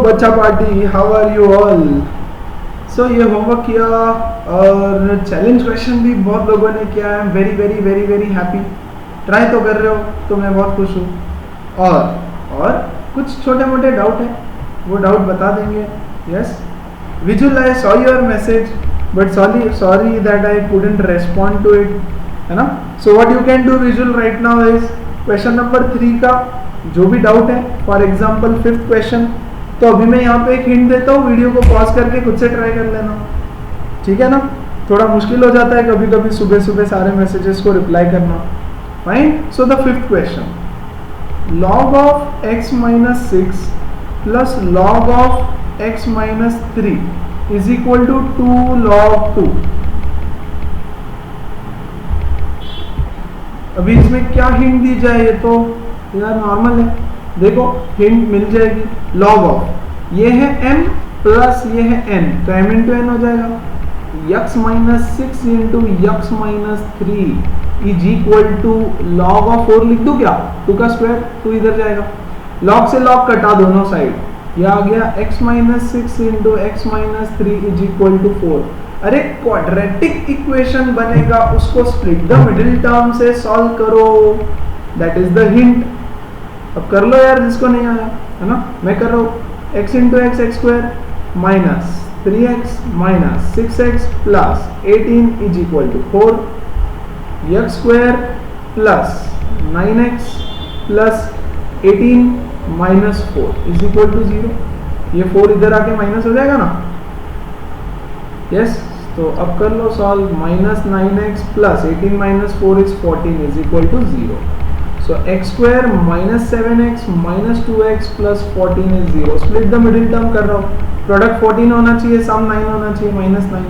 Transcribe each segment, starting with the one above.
बच्चा party, how are you all. So ये homework किया और चैलेंज क्वेश्चन भी बहुत लोगों ने किया है। Very very very very happy. Try तो कर रहे हो तो मैं बहुत खुश हूँ। और कुछ छोटे मोटे डाउट है, वो डाउट बता देंगे। Yes visual, I saw your message but sorry that I couldn't respond to it, है ना। So what you can do visual right now is question number 3 का जो भी डाउट है, फॉर एग्जाम्पल 5th क्वेश्चन, तो अभी मैं यहाँ पे एक हिंट देता हूँ, वीडियो को पॉज करके खुद से ट्राई कर लेना, ठीक है ना। थोड़ा मुश्किल हो जाता है कभी कभी सुबह सुबह सारे मैसेजेस को रिप्लाई करना। Fine. So the 5th question, log of x minus 6 plus log of x minus 3 is equal to 2 log 2। अभी इसमें क्या हिंट दी जाए, ये तो यार नॉर्मल है, देखो हिंट मिल जाएगी। log ऑफ ये है m प्लस ये है n, तो m इंटू n हो जाएगा। x minus 6 into x minus 3 is equal to log of 4 लिख दूं क्या, 2 का स्क्वायर, 2 इधर जाएगा, log से log कटा दोनों साइड, ये आ गया x minus 6 into x minus 3 is equal to 4। अरे क्वाड्रेटिक इक्वेशन बनेगा, उसको स्प्लिट द मिडिल टर्म से सॉल्व करो, दैट इज द हिंट। अब कर लो यार जिसको नहीं आया, है ना। मैं कर रहा हूँ, x into x x square minus 3x minus 6x plus 18 is equal to 4, x square plus 9x plus 18 minus 4 is equal to 0। ये 4 इधर आके माइनस हो जाएगा ना। यस तो अब कर लो solve, minus 9x plus 18 minus 4 is 14 is equal to 0। So x square minus 7x minus 2x plus 14 is 0। Split the middle term कर रहा हूँ, प्रोडक्ट 14 होना चाहिए, सम 9 होना चाहिए, minus 9।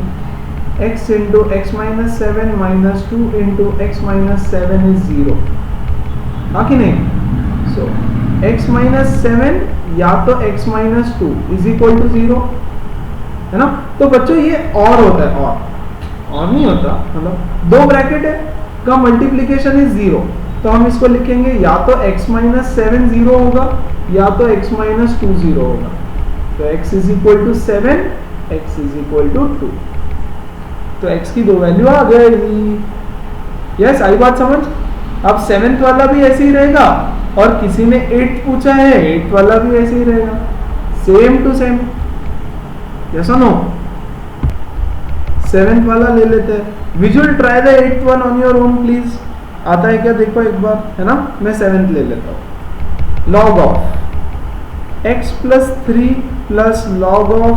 x into x minus 7 minus 2 into x minus 7 is 0, हाँ कि नहीं। सो x माइनस 7 या तो x minus 2 is equal to 0, है ना। तो बच्चों ये और होता है, और नहीं होता, मतलब दो ब्रैकेट है का मल्टीप्लीकेशन इज 0, तो हम इसको लिखेंगे या तो x माइनस 7 0 होगा या तो x माइनस 2 0 होगा। तो x is equal to 7, x is equal to 2, तो x की दो वैल्यू आ गई। यस आई बात समझ। अब 7th वाला भी ऐसे ही रहेगा और किसी ने 8th पूछा है, 8th वाला भी ऐसे ही रहेगा, सेम टू सेम। यस और नो। 7th वाला ले लेते हैं। Visual try the 8th one on your own please. आता है क्या देखो एक बार, है ना। मैं 7th ले लेता हूँ। log of x plus 3 plus log of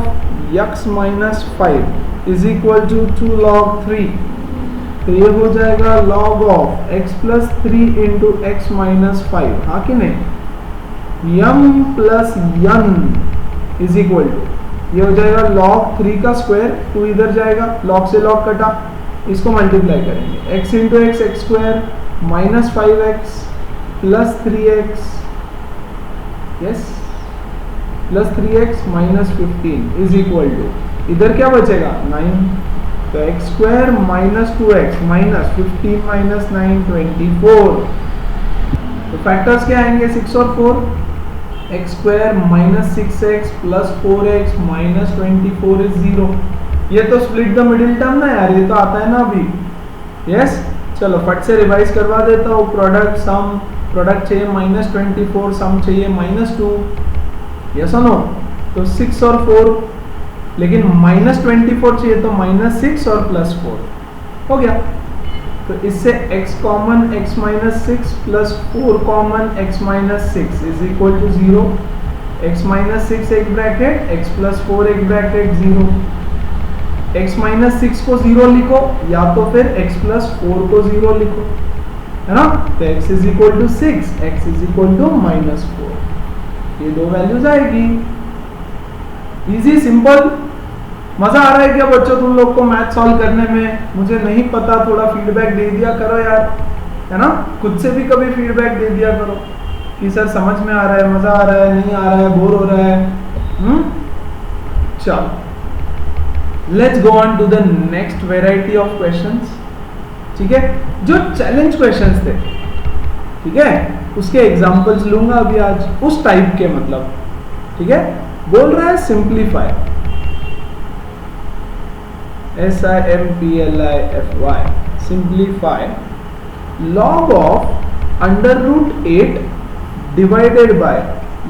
x minus 5 is equal to 2 log 3। तो ये हो जाएगा log of x plus 3 into x minus 5, हाँ कि नहीं। m plus n is equal to, ये हो जाएगा log 3 का स्क्वायर, 2 इधर जाएगा, log से log कटा, इसको मल्टीप्लाई करेंगे, x into x x square minus 5x plus 3x, yes plus 3x minus 15 is equal to, इधर क्या बचेगा 9, तो x square minus 2x minus 15 minus 9 24। तो फैक्टर्स क्या आएंगे 6 और 4, x square minus 6x plus 4x minus 24 is 0। ये तो स्प्लिट द मिडिल टर्म ना यार, ये तो आता है ना अभी। यस चलो फट से रिवाइज करवा देता हूँ। प्रोडक्ट सम, प्रोडक्ट चाहिए माइनस 24, सम चाहिए माइनस 2, यस और नो। तो 6 और 4, लेकिन माइनस 24 चाहिए तो माइनस 6 और प्लस 4 हो गया। तो इससे x common x minus 6 plus 4 common x minus 6 is equal to 0। x minus 6 एक ब्रैकेट, x प्लस 4 एक ब्रैकेट 0। x माइनस 6 को 0 लिखो या तो फिर x प्लस 4 को 0 लिखो, है ना। तो x is equal to 6, x is equal to minus 4, ये दो वैल्यूज आएगी। Easy simple. मजा आ रहा है क्या बच्चों तुम लोग को मैथ सॉल्व करने में? मुझे नहीं पता, थोड़ा फीडबैक दे दिया करो यार, है ना। खुद से भी कभी फीडबैक दे दिया करो कि सर समझ में आ रहा है, मजा आ रहा है, नहीं आ रहा है, बोर हो रहा है। चलो let's go on to the next variety of questions. ठीक है, जो चैलेंज क्वेश्चंस थे, ठीक है, उसके एग्जांपल्स लूंगा अभी आज, उस टाइप के मतलब। ठीक है, बोल रहा है simplify, SIMPLIFY, simplify log of under root 8 divided by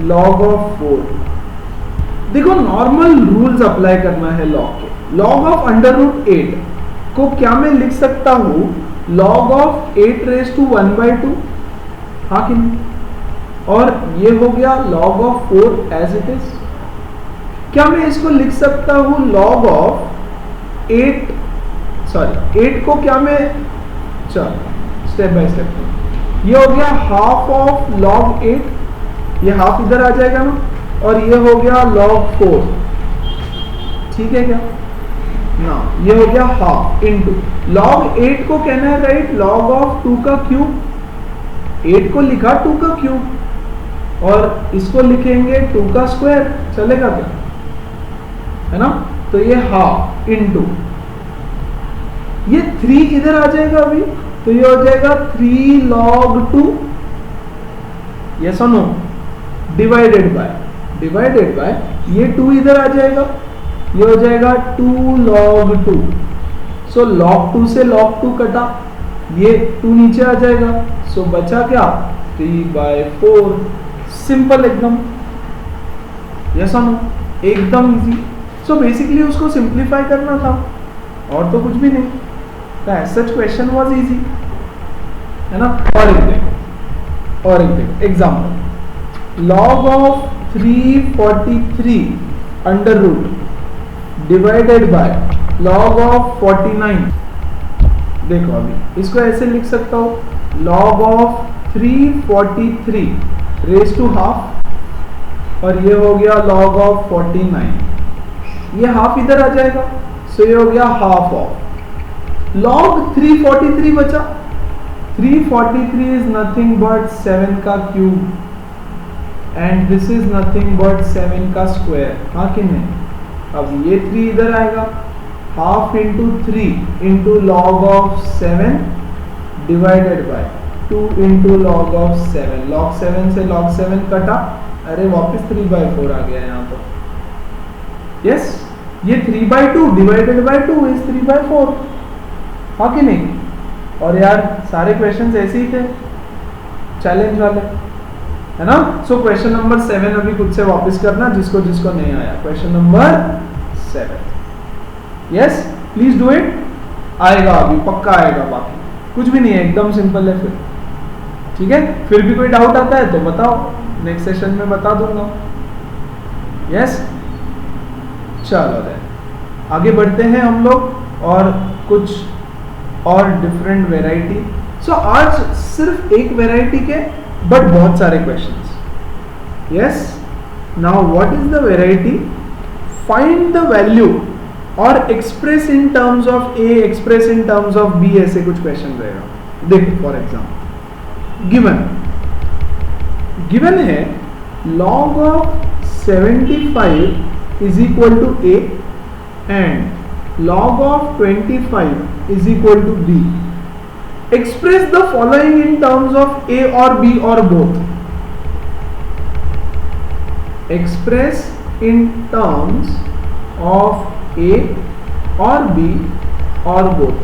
log of 4। देखो नॉर्मल रूल्स अप्लाई करना है लॉग के। log ऑफ अंडर रूट 8 को क्या मैं लिख सकता हूं, log ऑफ 8 रेज टू 1/2, हाँ कि नहीं, और ये हो गया log of 4 as it is. क्या मैं इसको लिख सकता हूं log ऑफ 8 को क्या मैं, चलो स्टेप बाय स्टेप, ये हो गया हाफ ऑफ log 8, ये हाफ इधर आ जाएगा ना, और ये हो गया log 4, ठीक है क्या ना, ये हो गया हाफ इनटू log 8 को कहना है राइट log ऑफ 2 का क्यूब, 8 को लिखा 2 का क्यूब, और इसको लिखेंगे 2 का स्क्वायर, चलेगा क्या, है ना। तो ये हाफ इनटू ये 3 इधर आ जाएगा अभी, तो ये हो जाएगा 3 log 2, यस और नो, डिवाइडेड बाय ये 2 इधर आ जाएगा, ये हो जाएगा 2 log 2। सो log 2 से log 2 कटा, ये 2 नीचे आ जाएगा, सो बचा क्या 3/4, सिंपल एकदम, यस और नो, एकदम इजी। सो बेसिकली उसको सिंप्लीफाई करना था और तो कुछ भी नहीं, तो as such question was easy, है ना। और एक example, log of 343 under root divided by log of 49। देखो अभी इसको ऐसे लिख सकता हूं, log of 343 raise to half, और ये हो गया log ऑफ 49, ये हाफ इधर आ जाएगा, सो ये हो गया हाफ ऑफ log 343 बचा, 343 इज नथिंग बट 7 का cube, and this is nothing but 7 का स्क्वायर, हाँ कि नहीं। अब ये 3 इधर आएगा, half into 3 into log of 7 divided by 2 into log of 7, log 7 से log 7 कटा, अरे वापस 3/4 आ गया यहाँ तो, यस, ये 3/2 डिवाइडेड बाय 2 इज 3/4, हाँ कि नहीं। और यार सारे क्वेश्चंस ऐसे ही थे चैलेंज वाले, है ना। सो क्वेश्चन नंबर 7 अभी खुद से वापस करना, जिसको जिसको नहीं आया, question number 7, yes please do it, आएगा अभी पक्का आएगा, बाकी कुछ भी नहीं है, एकदम सिंपल है फिर, ठीक है। फिर भी कोई डाउट आता है तो बताओ, नेक्स्ट सेशन में बता दूंगा, यस। चलो देन आगे बढ़ते हैं हम लोग और कुछ और डिफरेंट वेराइटी। सो आज सिर्फ एक वेराइटी के बट बहुत सारे questions, yes. Now what is the variety, find the value और express in terms of a, express in terms of b, ऐसे कुछ क्वेश्चन रहेगा। देखो फॉर एग्जाम्पल गिवन है log of 75 is equal to a and log of 25 is equal to b. Express the following in terms of a और b और both. Express in terms of a और b और both,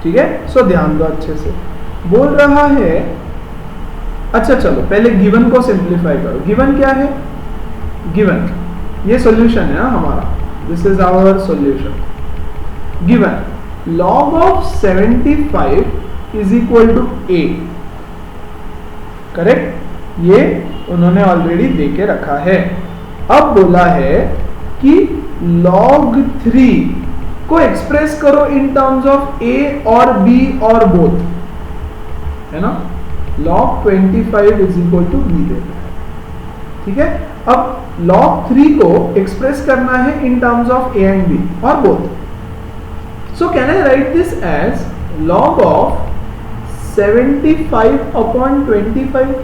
ठीक है। सो ध्यान दो अच्छे से, बोल रहा है, अच्छा चलो पहले गिवन को सिंप्लीफाई करो। गिवन क्या है, गिवन ये सॉल्यूशन है हमारा, this is our solution. Given log of 75 is equal to A, correct, ये उन्होंने ऑलरेडी दे के रखा है। अब बोला है कि log 3 को एक्सप्रेस करो इन टर्म्स ऑफ ए और बी और बोथ, है ना। log 25 is equal to B देना है, ठीक है। अब log 3 को एक्सप्रेस करना है in terms of a and b और both. So can I write this as log of 75 upon 25।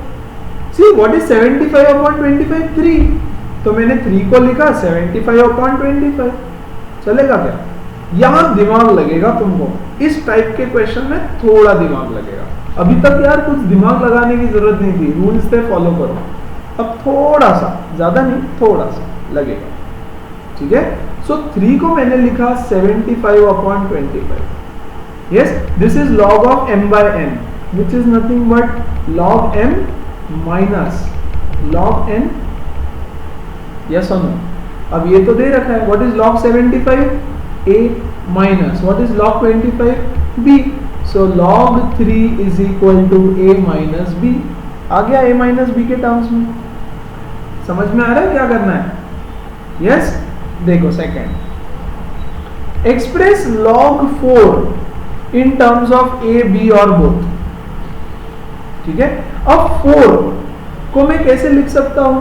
See what is 75 upon 25? 3, तो मैंने 3 को लिखा 75 अपॉन 25, चलेगा क्या? यहां दिमाग लगेगा तुमको, इस टाइप के क्वेश्चन में थोड़ा दिमाग लगेगा। अभी तक यार कुछ दिमाग लगाने की जरूरत नहीं थी, रूल्स थे फॉलो करो, अब थोड़ा सा, ज्यादा नहीं, थोड़ा सा लगेगा, ठीक है। सो 3 को मैंने लिखा 75/25. Yes, this is log of m by n which is nothing but log m minus log n. yes or no? अब ये तो दे रखा है, what is log 75? a minus what is log 25? b. so log 3 is equal to a minus b. आ गया a minus b के terms में, समझ में आ रहा है क्या करना है? यस, देखो second, express log 4 in terms of A B और बोथ, ठीक है। अब 4 को मैं कैसे लिख सकता हूं?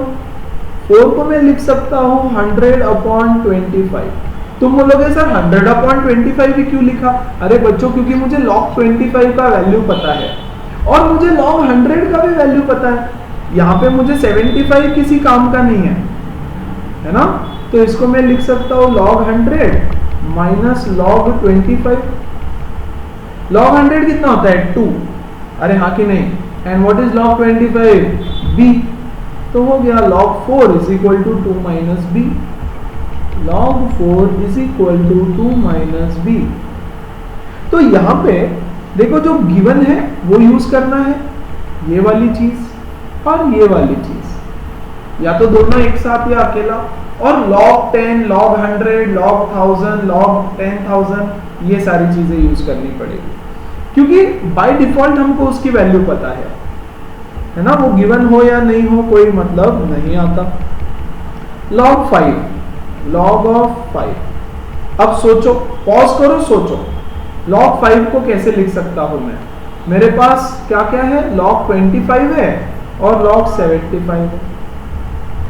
4 को मैं लिख सकता हूं 100/25. तुम बोलोगे सर 100/25 ही क्यों लिखा? अरे बच्चों, क्योंकि मुझे log 25 का वैल्यू पता है और मुझे log 100 का भी वैल्यू पता है। यहाँ पे मुझे 75 किसी काम का नहीं है ना, तो इसको मैं लिख सकता हूँ log 100 माइनस log 25. log 100 कितना होता है? 2. अरे हाँ कि नहीं? And what is log 25? b. तो हो गया log 4 is equal to 2 minus b. log 4 is equal to 2 minus b. तो यहां पे देखो जो गिवन है वो यूज करना है, ये वाली चीज और ये वाली चीज, या तो दोनों एक साथ या अकेला, और log 10, log 100, log 1000, log 10,000, ये सारी चीजें यूज करनी पड़ेगी, क्योंकि बाय डिफॉल्ट हमको उसकी वैल्यू पता है ना, वो गिवन हो या नहीं हो कोई मतलब नहीं आता। log 5, log of 5. अब सोचो, पॉज करो, सोचो log 5 को कैसे लिख सकता हूं मैं? मेरे पास क्या क्या है? log 25 है और log 75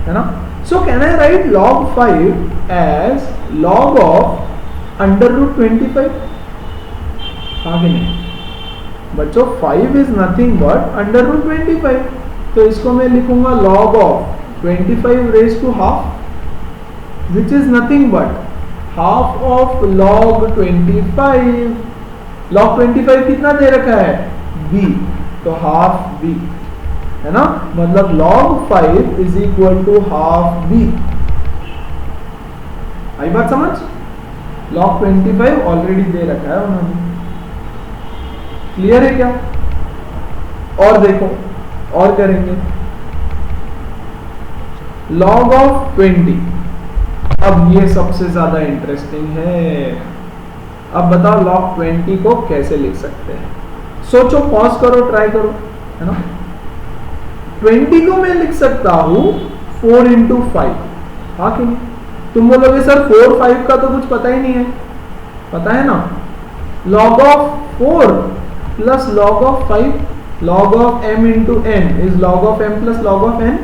है ना। So can I write log 5 as log of under root 25? हाँ कि नहीं बच्चों? 5 is nothing but under root 25, तो इसको मैं लिखूंगा log of 25 raised to half, which is nothing but half of log 25. log 25 कितना दे रखा है? b, तो half b है ना, मतलब log 5 is equal to half b. आई बात समझ? log 25 ऑलरेडी दे रखा है उन्होंने, क्लियर है क्या? और देखो, और करेंगे log of 20. अब ये सबसे ज्यादा इंटरेस्टिंग है। अब बताओ log 20 को कैसे लिख सकते हैं? सोचो, पॉज करो, ट्राई करो, है ना। 20 को मैं लिख सकता हूं 4 into 5, हाँ कि नहीं? तुम बोलोगे सर 4, 5 का तो कुछ पता ही नहीं है, पता है ना। log of 4 plus log of 5, log of m into n is log of m plus log of n,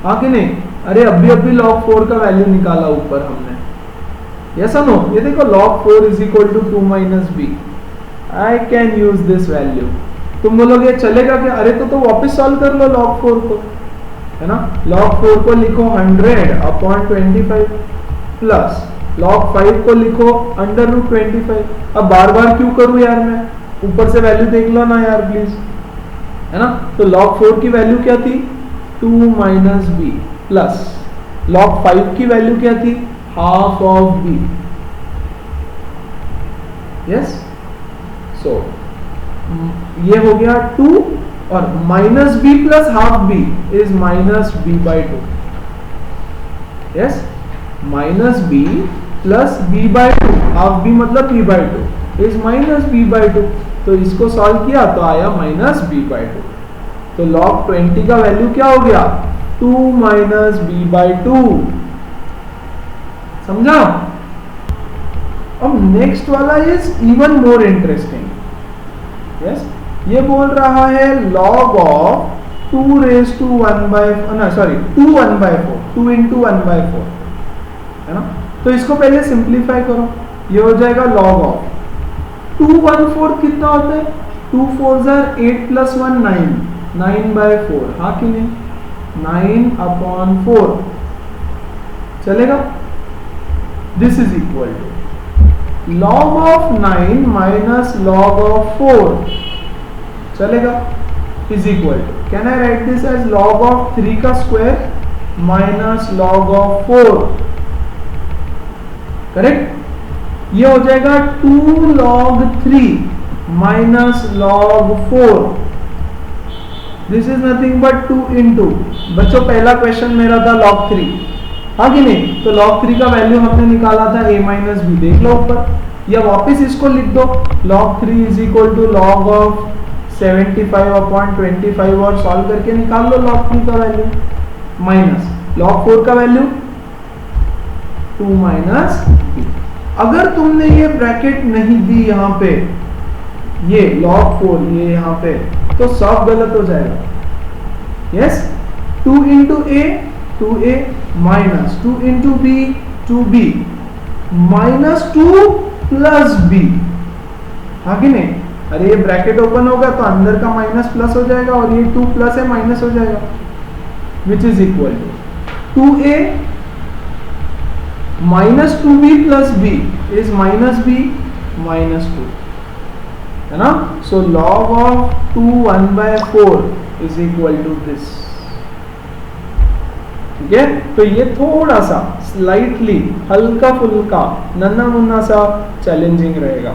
हाँ कि नहीं? अरे अभी log 4 का वैल्यू निकाला ऊपर हमने, yes or no? ये देखो log 4 is equal to 2 minus b. I can use this value. तुम बोलोगे चलेगा क्या? अरे तो वापस सॉल्व कर लो log 4 को, है ना। log 4 को लिखो 100/25 प्लस log 5 को लिखो अंडर रूट 25। अब बार बार क्यों करूं यार मैं? ऊपर से वैल्यू देख लो ना यार प्लीज, है ना। तो log 4 की वैल्यू क्या थी? 2 माइनस बी, प्लस log 5 की वैल्यू क्या थी? Half of b. Yes, so ये हो गया 2 और minus b plus half b is minus b by 2. Yes, minus b plus b by 2, half b मतलब b by 2 is minus b by 2. तो इसको सॉल्व किया तो आया माइनस बी बाई 2. तो log 20 का वैल्यू क्या हो गया? 2 माइनस बी बाई 2. समझा? अब नेक्स्ट वाला is even more interesting. Yes, ये बोल रहा है log of 2 raised to 1 by 2 1 by 4, 2 into 1 by 4, है ना। तो इसको पहले सिंप्लीफाई करो, ये हो जाएगा log of 2 1 4 कितना होता है? 2 4s are 8 plus 1 9, 9 by 4, हाँ कि नहीं? 9/4 चलेगा। This is equal to log of 9 minus log of 4 चलेगा। Is equal to, can I write this as log of 3 का square minus log of 4, correct. ये हो जाएगा 2 log 3 minus log 4, this is nothing but 2 into, बच्चों पहला question मेरा था log 3, हाँ कि नहीं, तो log 3 का वैल्यू हमने निकाला था a माइनस बी, देख लो ऊपर, या वापस इसको लिख दो, log 3 is equal to log of 75 upon 25 और सॉल्व करके निकाल लो log 3 का वैल्यू, माइनस log 4 का वैल्यू 2 माइनस b। अगर तुमने ये ब्रैकेट नहीं दी यहाँ पे, ये log 4 ये यहाँ पे, तो सब गलत हो जाएगा। Yes, 2 into A 2a minus 2 into B 2b minus 2 plus b, हाँ कि नहीं। अरे ये ब्रैकेट ओपन होगा तो अंदर का माइनस प्लस हो जाएगा और ये 2 प्लस है माइनस हो जाएगा, which is equal to 2a minus 2b plus b is minus b minus 2, है ना। So log of 2 1/4 is equal to this, ठीक है। तो ये थोड़ा सा स्लाइटली हल्का फुल्का नन्ना मुन्ना सा चैलेंजिंग रहेगा,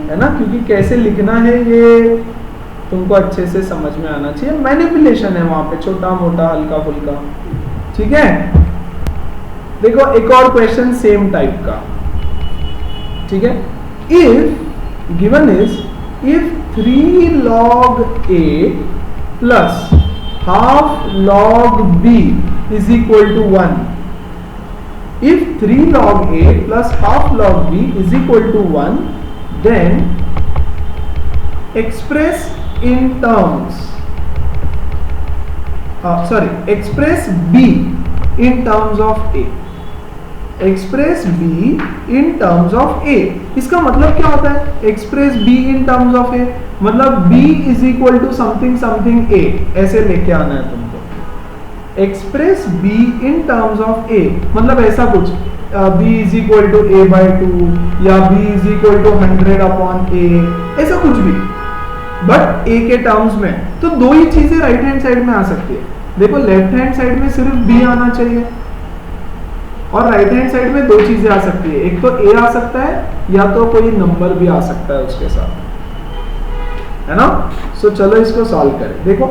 है ना, क्योंकि कैसे लिखना है ये तुमको अच्छे से समझ में आना चाहिए। मैनिपुलेशन है वहां पे, छोटा मोटा हल्का फुल्का, ठीक है। देखो एक और क्वेश्चन सेम टाइप का, ठीक है। If given is if 3 log a plus half log b is equal to 1, if 3 log a plus half log b is equal to 1, then express in terms express b in terms of a, express b in terms of a। इसका मतलब क्या होता है, express b in terms of a मतलब b is equal to something something a, ऐसे लेके आना है तुमको। express b in terms of a मतलब ऐसा कुछ b is equal to a by 2 या b is equal to 100 upon a, ऐसा कुछ भी, बट a के टर्म्स में। तो दो ही चीजें राइट हैंड साइड में आ सकती है। देखो लेफ्ट हैंड साइड में सिर्फ b आना चाहिए और राइट हैंड साइड में दो चीजें आ सकती है, एक तो a आ सकता है या तो कोई नंबर भी आ सकता है उसके साथ, है ना। सो चलो इसको सॉल्व करें। देखो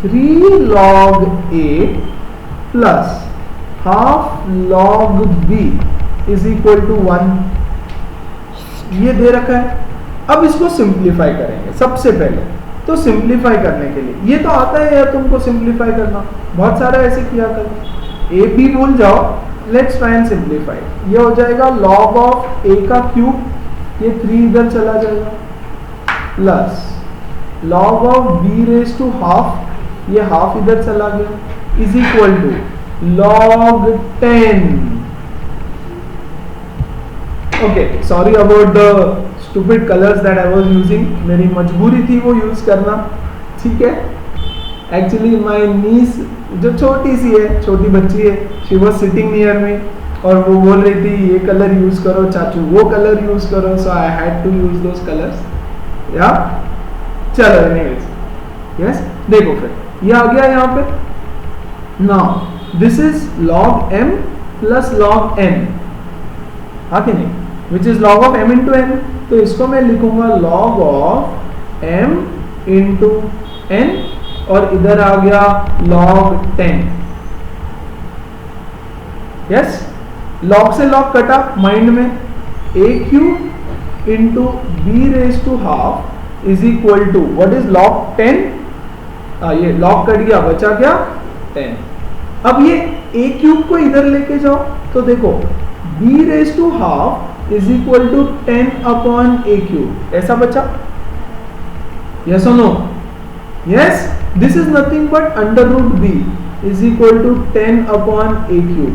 3 log a plus half log b is equal to 1, ये दे रखा है। अब इसको सिंप्लीफाई करेंगे सबसे पहले। तो सिंप्लीफाई करने के लिए ये तो आता है यार तुमको सिंप्लीफाई करना, बहुत सारा ऐसे किया कर। ए बी भूल जाओ, लेट्स ट्राई एंड सिंप्लीफाई। ये हो जाएगा log ऑफ a का क्यूब, ये 3 इधर चला जाएगा, plus log of b raise to half, ये हाफ इधर चला गया, is equal to log 10। Okay, sorry about the stupid colours that I was using, मेरी मजबूरी थी वो यूज करना, ठीक है। एक्चुअली माय नीस जो छोटी सी है, छोटी बच्ची है, she was sitting near me और वो बोल रही थी ये कलर यूज करो चाचू, वो कलर यूज करो, so I had to use those colours. या चलो एनीवेज, यस देखो फिर ये आ गया यहाँ पे। Now this is log m plus log n, हाँ कि नहीं, which is log of m into n। तो इसको मैं लिखूंगा log of m into n और इधर आ गया log 10। यस, log से log कटा माइंड में, a cube into b raise to half is equal to what is log 10। ये log कट गया, बचा क्या 10। अब ये a क्यूब को इधर लेके जाओ तो देखो b raise to half is equal to 10 upon a cube, ऐसा बचा। यस और no? Yes, this is nothing but under root b is equal to 10 upon a cube.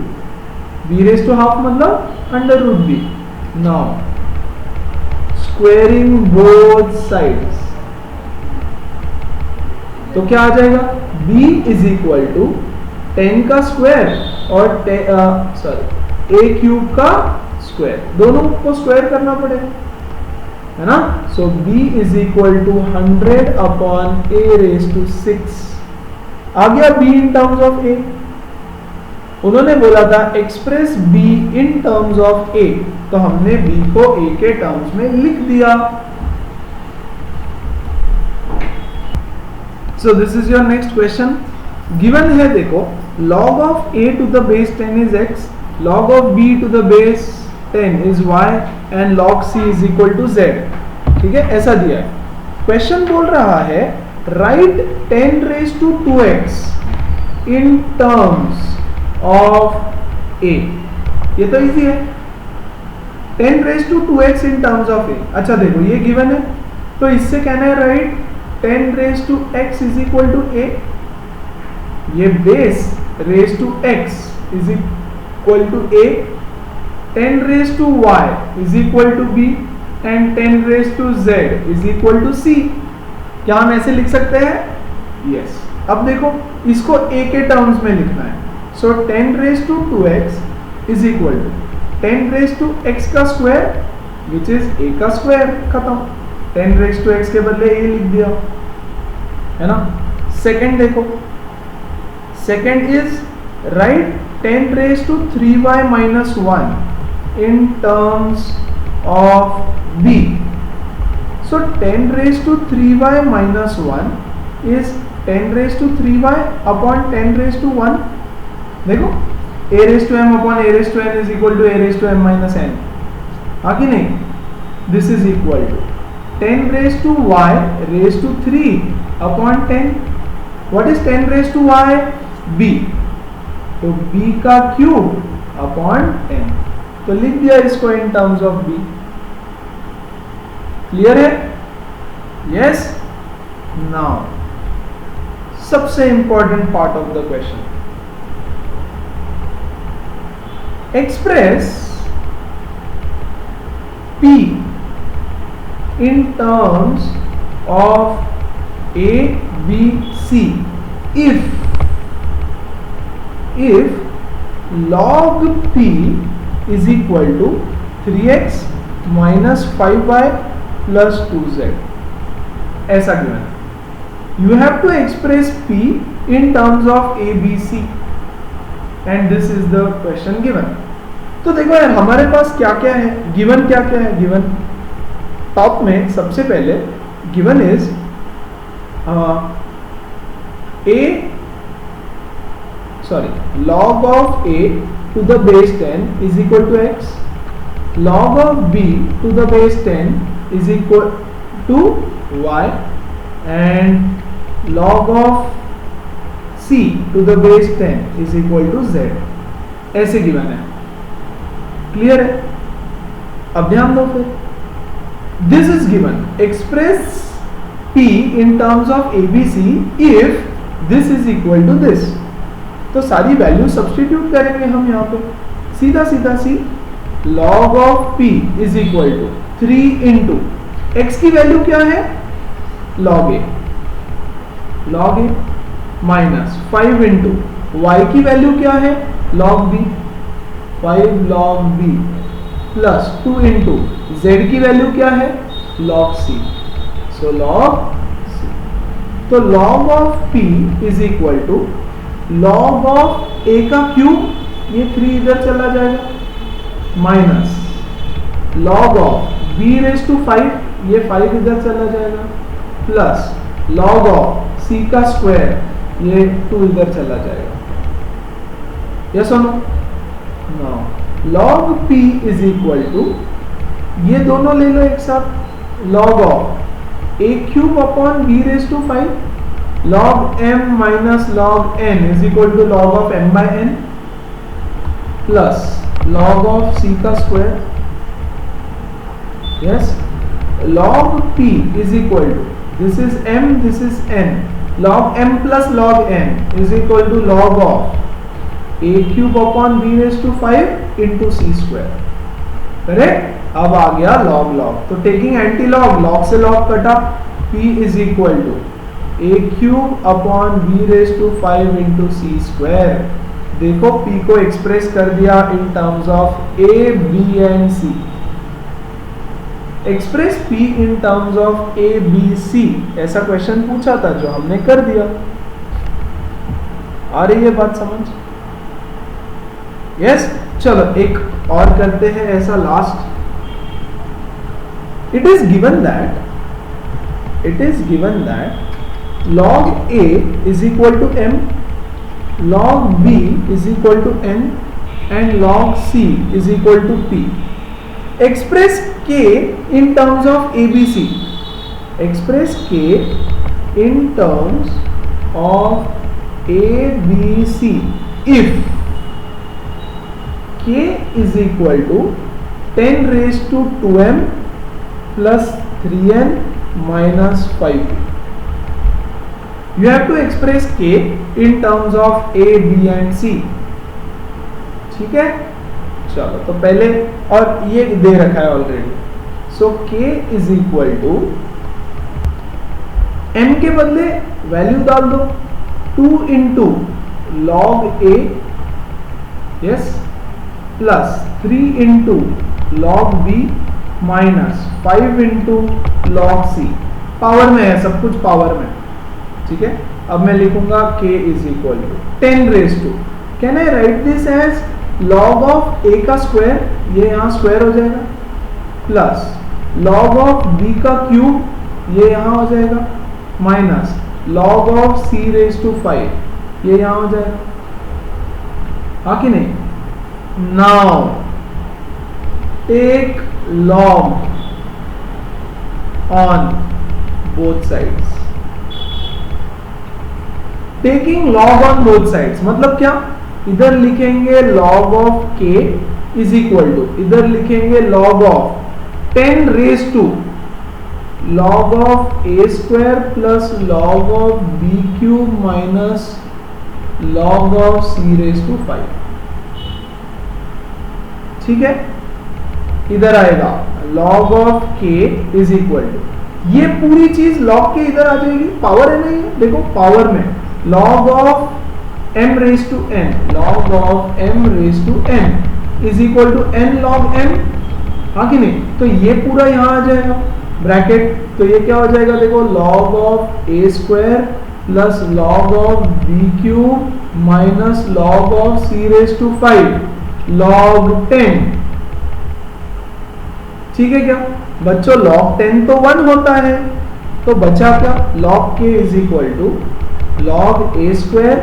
b raise to half मतलब under root b। Now squaring both sides, तो क्या आ जाएगा, b is equal to 10 का square और a cube का square, दोनों को square करना पड़ेगा। है ना। So b is equal to 100 upon a raise to 6। आ गया b in terms of a। उन्होंने बोला था express b in terms of a, तो हमने b को a के टर्म्स में लिख दिया। So this is your next question. Given है, देखो log of a to the base 10 is x, log of b to the base 10 is y and log c is equal to z। ठीक है, ऐसा दिया है। क्वेश्चन बोल रहा है right 10 raise to 2x in terms of a। ये तो इजी है, 10 raise to 2x in terms of a। अच्छा देखो ये गिवन है, तो इससे कहना है right 10 raise to x is equal to a। ये base raise to x is equal to a, 10 raise to y is equal to b and 10 raise to z is equal to c। क्या हम ऐसे लिख सकते हैं? Yes. अब देखो इसको a के टर्म्स में लिखना है। So 10 raise to 2x is equal to 10 raise to x का स्क्वायर विच इज a का स्क्वायर। खत्म। 10 रेज टू x के बदले a लिख दिया, है ना। सेकंड देखो, second is right 10 raise to 3y minus 1 in terms of b। So 10 raise to 3y minus 1 is 10 raise to 3y upon 10 raise to 1। देखो a raise to m upon a raise to n is equal to a raise to m minus n। हाँ कि नहीं? This is equal to 10 raise to y raise to 3 upon 10। What is 10 raise to y? b। तो b का cube upon 10। तो लिख दिया इसको in terms of b। Clear है? यस। नाउ सबसे important part of the question, express p in terms of a b c if log p is equal to 3x minus 5y plus 2z। ऐसा given है। You have to express p in terms of a b c and this is the question given। तो देखो यार हमारे पास क्या क्या है, given क्या क्या है। गिवन टॉप में सबसे पहले given is log of a to the base 10 is equal to x, log of b to the base 10 is equal to y and log of c to the base 10 is equal to z। ऐसे given है। Clear है? अब ध्यान दो फिर, this is given express p in terms of abc if this is equal to this। तो सारी value substitute करेंगे हम यहाँ पे, सीधा सीधा सी log of p is equal to 3 into x की वैल्यू क्या है? log a minus 5 into y की वैल्यू क्या है? log b 5 log b plus 2 into z की वैल्यू क्या है? log c। So log c, तो log of p is equal to log of a का क्यूब, ये 3 इधर चला जाएगा, minus log of b raise to 5, ये 5 इधर चला जाएगा, प्लस log of c का स्क्वायर, ये 2 इधर चला जाएगा। यस और no? Now log p is equal to, ये दोनों ले लो एक साथ, log of a cube upon b raise to 5, log m minus log n is equal to log of m by n plus log of c का square. Yes, log p is equal to, this is m, this is n, log m plus log n is equal to log of a cube upon b raise to 5 into c square. Correct? अब आ गया log, तो taking anti log, log से log कटा, p is equal to a cube upon b raise to 5 into c square. देखो p को express कर दिया in terms of a b and c। Express P in terms of A B C, ऐसा question पूछा था जो हमने कर दिया। आ रही है बात समझ? यस। चलो एक और करते हैं ऐसा last. It is given that log A is equal to m, log B is equal to n and log C is equal to P. Express K in terms of ABC. Express K in terms of ABC if K is equal to 10 raised to 2m plus 3n minus 5p. You have to express K in terms of A, B and C. ठीक है, चलो तो पहले, और ये दे रखा है already. So K is equal to M के बदले वैल्यू डाल दो 2 into log A, yes, plus 3 into log B minus 5 into log C। Power में है, सब कुछ पावर में, ठीक है। अब मैं लिखूंगा K is equal to 10 raise to, can I write this as log of A का स्क्वायर, ये यहां स्क्वायर हो जाएगा, प्लस लॉग ऑफ B का क्यूब, ये यहां हो जाएगा, minus log of C raise to 5, ये यहां हो जाएगा, हाँ कि नहीं। Now take log on both sides. Taking log on both sides मतलब क्या, इधर लिखेंगे log of K is equal to, इधर लिखेंगे log of 10 raise to log of A square plus log of B cube minus log of C raise to 5, ठीक है। इधर आएगा log of K is equal to, ये पूरी चीज log के इधर आ जाएगी, पावर है ना, ये देखो पावर में log of m raised to n, log of m raised to n is equal to n log m, हाँ कि नहीं। तो ये पूरा यहाँ आ जाएगा ब्रैकेट, तो ये क्या हो जाएगा, देखो log of a square plus log of b cube minus log of c raised to 5 log 10, ठीक है क्या बच्चों। log 10 तो 1 होता है, तो बचा क्या, log k is equal to log a square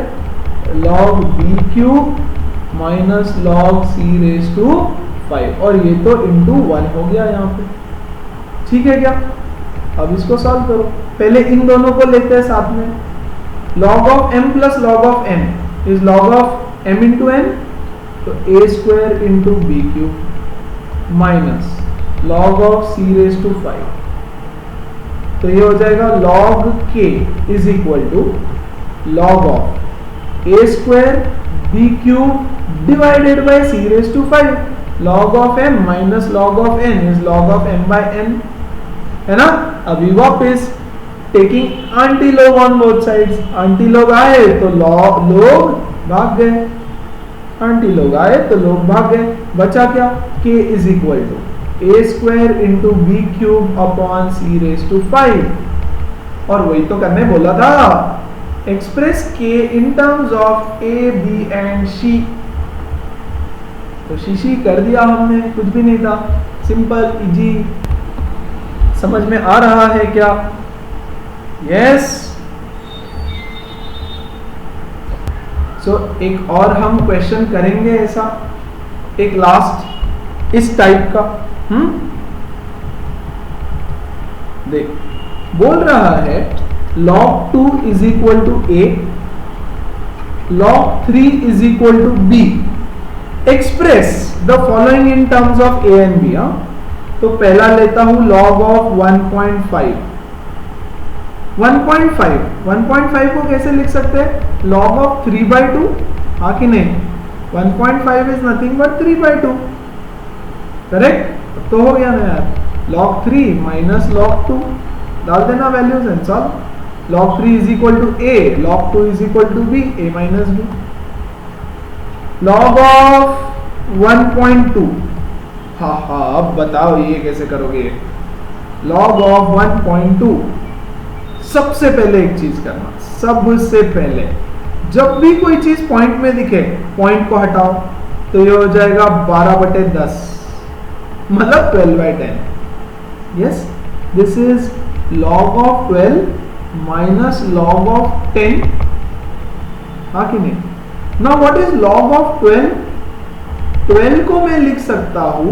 log b cube minus log c raise to 5, और ये तो इंटू 1 हो गया यहाँ पे, ठीक है क्या। अब इसको सॉल्व करो, पहले इन दोनों को लेते हैं साथ में। log of m plus log of n is log of m into n, तो a square into b cube minus log of c raise to 5, तो ये हो जाएगा log k is equal to log of a square b cube divided by c raise to 5, log of m minus log of n is log of m by n, है ना। अभी वापस taking anti log on both sides, anti log आए तो लोग भाग गए, anti log आए तो लोग भाग गए, बचा क्या, k is equal to a square into b cube upon c raise to 5, और वही तो करने बोला था, express K in terms of A, B and C। तो शी कर दिया हमने, कुछ भी नहीं था, सिंपल इजी। समझ में आ रहा है क्या? यस। सो एक और हम क्वेश्चन करेंगे ऐसा, एक लास्ट इस टाइप का। देख बोल रहा है log 2 is equal to A, log 3 is equal to B, express the following in terms of A and B। तो पहला लेता हूं log of 1.5, 1.5 को कैसे लिख सकते हैं, log of 3/2, हाँ कि नहीं। 1.5 is nothing but 3/2, करेक्ट। तो हो गया ना यार, log 3 माइनस log 2 डाल देना values and solve. log 3 is equal to A, log 2 is equal to B, A minus B। log of 1.2, हाँ अब बताओ ये कैसे करोगे, log of 1.2। सबसे पहले एक चीज करना, सबसे पहले जब भी कोई चीज पॉइंट में दिखे, पॉइंट को हटाओ, तो ये हो जाएगा 12/10, मतलब 12/10। Yes, this is log of 12 minus log of 10, हाँ कि नहीं? Now what is log of 12? 12 को मैं लिख सकता हूं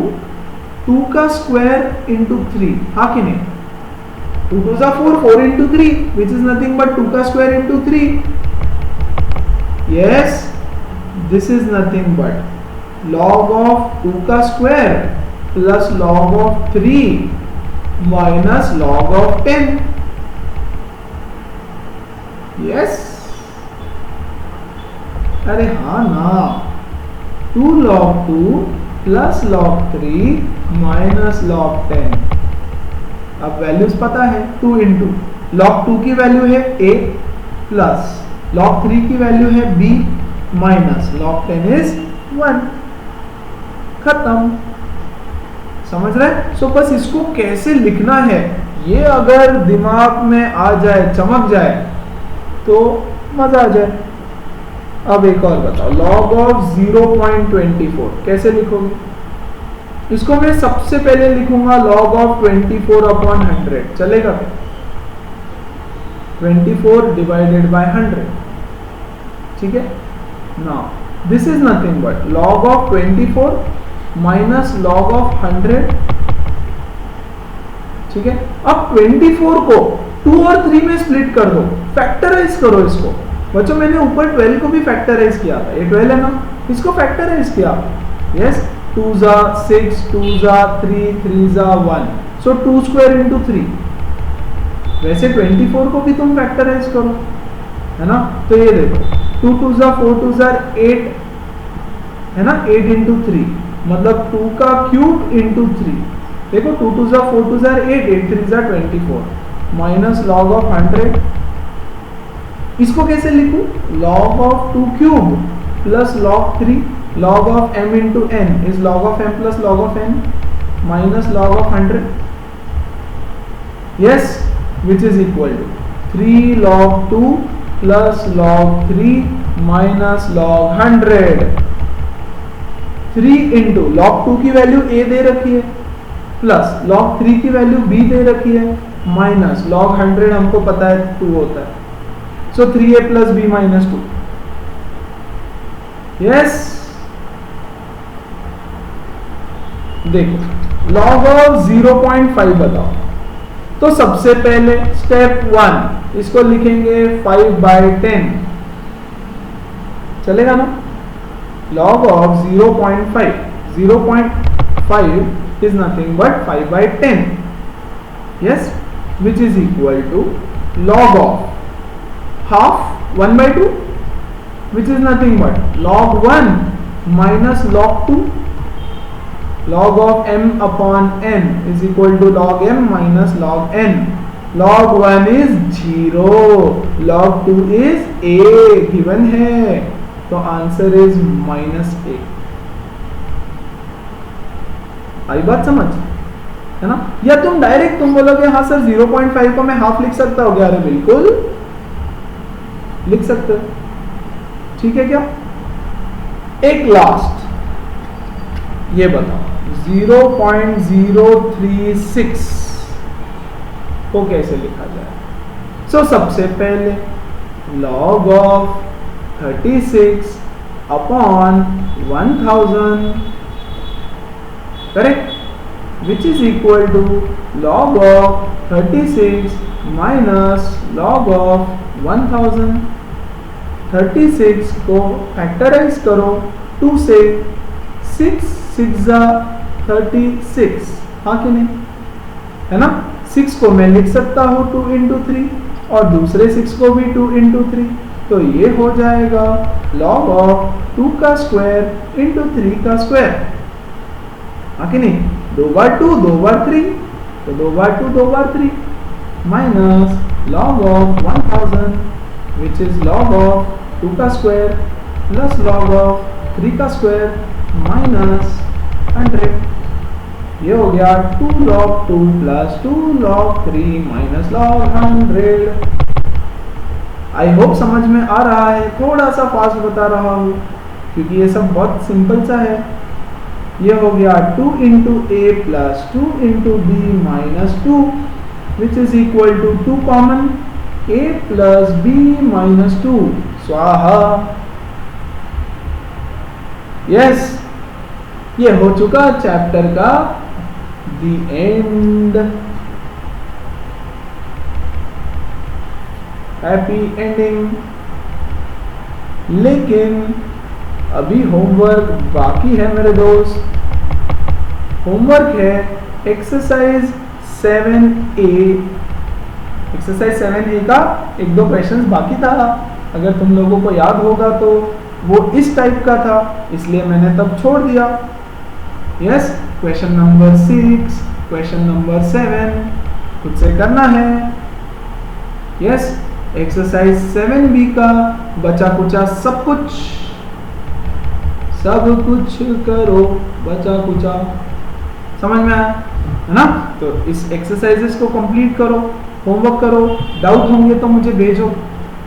2 का स्क्वायर इंटू 3, हाँ कि नहीं? 2 2 4, 4 into 3, which is nothing but 2 का square into 3. Yes, this is nothing but log of 2 का square plus log of 3 minus log of 10. Yes, अरे हाँ ना, 2 log 2 plus log 3 minus log 10। अब वैल्यूज पता है, 2 इंटू log 2 की वैल्यू है a प्लस log 3 की वैल्यू है b माइनस log 10 इज 1। खत्म, समझ रहे? सो बस इसको कैसे लिखना है, ये अगर दिमाग में आ जाए, चमक जाए, तो मजा आ जाए। अब एक और बताओ, log of 0.24 कैसे लिखोगे? इसको मैं सबसे पहले लिखूंगा log of 24/100, चलेगा? 24 डिवाइडेड बाय 100, ठीक है? Now this is nothing but log of 24 minus log of 100, ठीक है? अब 24 को 2 और 3 में स्प्लिट कर दो, फैक्टराइज करो इसको। बच्चों मैंने ऊपर 12 को भी फैक्टराइज किया था, ये 12 है ना, इसको फैक्टराइज किया। यस, 2 जा 6, 2 जा 3, 3 जा 1, सो 2 स्क्वायर इंटू 3। वैसे 24 को भी तुम फैक्टराइज करो, है ना? तो ये देखो, 2 2 जा 4, 2 जा 8, है ना? 8 इंटू 3 मतलब 2 का क्यूब इंटू 3। देखो 2 2 जा 4, 2 जा 8, 8 3 जा 24 माइनस log of 100। इसको कैसे लिखूं? log of 2 cube plus log 3, log of m into n is log of m plus log of n minus log of 100. Yes, which is equal to 3 log 2 plus log 3 minus log 100. 3 into log 2 की value a दे रखी है plus log 3 की value b दे रखी है minus log 100 हमको पता है 2 होता है, so 3a plus b minus 2. Yes, देखो log of 0.5 बताओ। तो सबसे पहले स्टेप 1 इसको लिखेंगे 5/10, चलेगा ना? log of 0.5, 0.5 is nothing but 5/10. Yes, which is equal to log of half 1/2, which is nothing but log 1 minus log 2. Log of m upon n is equal to log m minus log n. Log 1 is 0, log 2 is a, given है, तो answer is -a। आई बात समझ, है ना? या तुम direct तुम बोलोगे हाँ सर 0.5 को मैं हाफ लिख सकता हूँ क्या? अरे बिल्कुल लिख सकते हो, ठीक है क्या? एक लास्ट ये बताओ 0.036 को कैसे लिखा जाए? सो सबसे पहले log of 36 upon 1000, correct, which is equal to log of 36 minus log of 1000। 36 को फैक्टराइज करो 2 से, 6 6 जा 36, हाँ कि नहीं? है ना? 6 को मैं लिख सकता हूँ 2 इंटू 3 और दूसरे 6 को भी 2 इंटू 3, तो ये हो जाएगा log of 2 का स्क्वायर इंटू 3 का स्क्वायर, हाँ कि नहीं? 2 बार 2 2 बार 3, तो 2 बार 2 2 बार 3 minus log of 1000 which is log of 2 का स्क्वायर प्लस log of 3 का स्क्वायर माइनस 100। ये हो गया 2 log 2 plus 2 log 3 minus log 100। I hope समझ में आ रहा है, थोड़ा सा फास्ट बता रहा हूँ क्योंकि ये सब बहुत सिंपल सा है। ये हो गया 2 into A plus 2 into B minus 2 which is equal to 2 common a plus B minus 2 स्वाहा। यस, ये हो चुका चैप्टर का द एंड। Happy ending. लेकिन अभी होमवर्क बाकी है मेरे दोस्त। होमवर्क है एक्सरसाइज 7A। एक्सरसाइज 7A का एक दो क्वेश्चंस बाकी था। अगर तुम लोगों को याद होगा तो वो इस टाइप का था, इसलिए मैंने तब छोड़ दिया। Yes, question number 6, question number 7 खुद से करना है। यस, एक्सरसाइज 7B का बचा कुचा सब कुछ करो, बचा कुचा। समझ में आया है ना? तो इस एक्सरसाइजेस को कंप्लीट करो, होमवर्क करो, डाउट होंगे तो मुझे भेजो।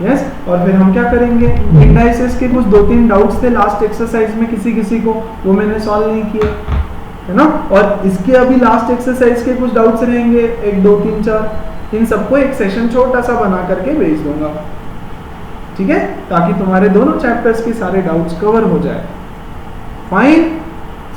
यस, और फिर हम क्या करेंगे, इंडाइसेस के कुछ 2-3 डाउट्स थे लास्ट एक्सरसाइज में किसी को, वो मैंने सॉल्व नहीं किए, है ना? और इसके अभी लास्ट एक्सरसाइज के कुछ डाउट्स रहेंगे, 1 2 3 4। इन सबको एक सेशन छोटा सा बना करके भेज दूंगा, ठीक है, ताकि तुम्हारे दोनों चैप्टर्स के सारे डाउट्स कवर हो जाए। Fine,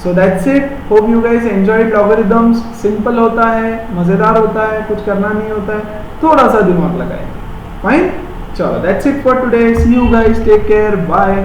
so that's it. Hope you guys enjoyed logarithms. Simple होता है, मजेदार होता है, कुछ करना नहीं होता है, थोड़ा सा दिमाग लगाएंगे। फाइन, चलो that's it for today. See you guys, take care, bye.